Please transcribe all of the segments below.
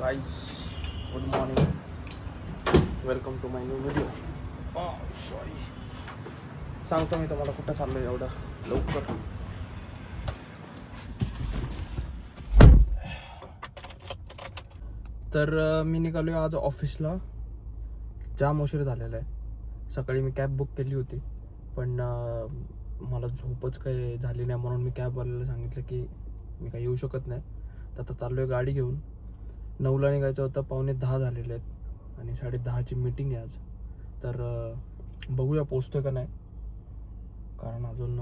Guys good morning, welcome to my new video. Sorry, सांगतो मी तुम्हाला कुठं चाललो आहे एवढं लवकर. तर मी निघालो आज ऑफिसला. जाम उशीर झालेला आहे. सकाळी मी कॅब बुक केली होती, पण मला झोपच काही झाली नाही, म्हणून मी कॅबवाल्याला सांगितलं की मी काही येऊ शकत नाही. तर आता चाललो आहे गाडी घेऊन. 9ला निघायचं होतं, 9:45 झालेले आहेत आणि 10:30ची मीटिंग आहे आज. तर बघूया पोचतोय का नाही, कारण अजून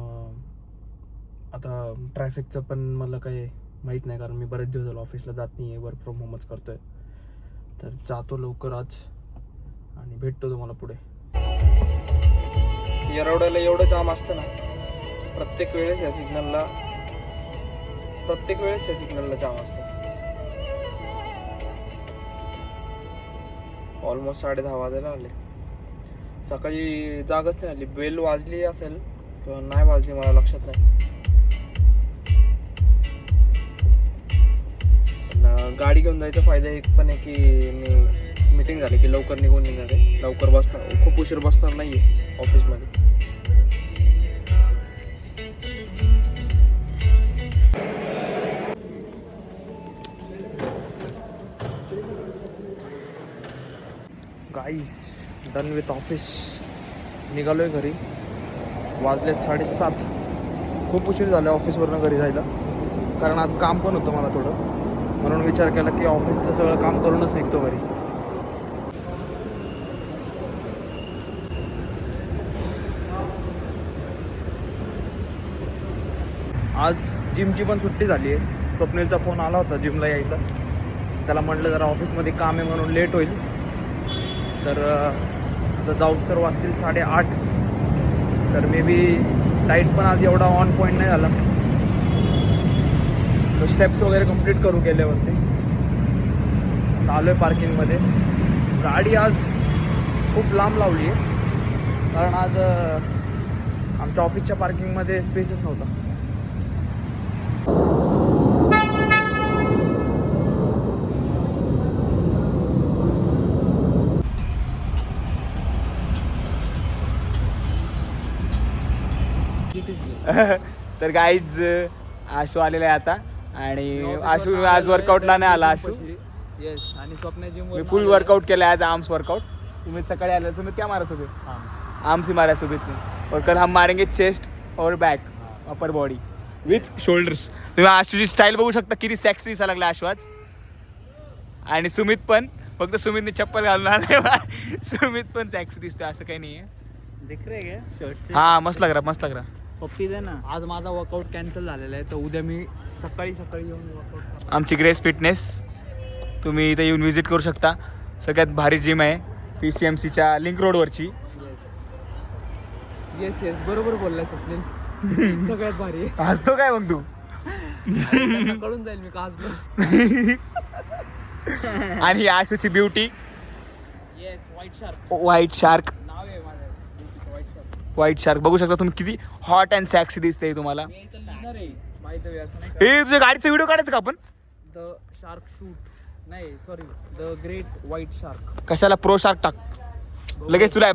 आता ट्रॅफिकचं पण मला काही माहीत नाही, कारण मी बरेच दिवस झालो ऑफिसला जात नाही आहे, वर्क फ्रॉम होमच करतोय. तर जातो लवकर आज आणि भेटतो तुम्हाला पुढे. येरवड्याला एवढं जाम असतं ना, प्रत्येक वेळेस या सिग्नलला जाम असतं. ऑलमोस्ट 10:30 वाजायला आले. सकाळी जागच नाही आली. बेल वाजली असेल किंवा नाही वाजली मला लक्षात नाही. पण गाडी घेऊन जायचा फायदा एक पण आहे की मी मीटिंग झाली की लवकर निघून निघणार आहे. लवकर बसणार, खूप उशीर बसणार नाही आहे ऑफिसमध्ये. Guys done with office. निघालो आहे घरी. वाजलेत 7:30. खूप उशीर झाला ऑफिसवरनं घरी जायला, कारण आज काम पण होतं मला थोडं, म्हणून विचार केला की ऑफिसचं सगळं काम करूनच निघतो घरी. आज जिमची पण सुट्टी झाली आहे. स्वप्नीलचा फोन आला होता जिमला यायचा. त्याला म्हटलं जरा ऑफिसमध्ये काम आहे म्हणून लेट होईल. तर आता जाऊस तर वाजतील 8:30. तर मे बी डाईट पण आज एवढा ऑन पॉईंट नाही झाला. तर स्टेप्स वगैरे कंप्लीट करू गेल्यावरती आलो आहे पार्किंगमध्ये. गाडी आज खूप लांब लावली आहे, कारण आज आमच्या ऑफिसच्या पार्किंगमध्ये स्पेसच नव्हता. तर गाईज आशू आलेला आहे आता, आणि आशू आज वर्कआउटला नाही आला. आशू येस, आणि स्वप्न जिम मी फुल वर्कआउट केलं आज, आर्म्स वर्कआउट. सुमित सकाळी आला. सुमित क्या मारा सुमित? आर्म्स ही मारा सुमित ने. और कल हम मारेंगे चेस्ट और back, upper body with shoulders. तुम्ही आशूची स्टाईल बघू शकता, किती सेक्सी दिसायला लागला आशू आज. आणि सुमित पण, फक्त सुमितने चप्पल घालून आले. सुमित पण सेक्सी दिसतोय, असं काही नाही आहे. दिख रहे क्या शर्ट? हा, मस्त लग रहा, मस्त लग रहा. पप्पी दे ना. आज माझा वर्कआउट कॅन्सल झालेला आहे, तर उद्या मी सकाळी येऊन वर्कआउट करतो. आमची ग्रेस फिटनेस, तुम्ही इथे येऊन व्हिजिट करू शकता. सगळ्यात भारी जिम आहे PCMCच्या लिंक रोडवरची. येस येस, बरोबर बोललाय स्वप्नील. सगळ्यात भारी आहे. हसतो काय मग तू? कळून जाईल मी का हसलो. आणि आशूची ब्युटी, येस, व्हाईट शार्क. नाव आहे माझं व्हाईट शार्क. व्हाईट शार्क बघू शकता तुम्ही, किती हॉट अँड सेक्सी दिसते तुम्हाला. मी इथं लिहिणार आहे बाय द वे, असं नाही हे तुझ्या गाडीचा व्हिडिओ काढायचा का आपण? द शार्क शूट, नाही sorry, the great white shark. कशाला प्रो शार्क टाक लगेच तुला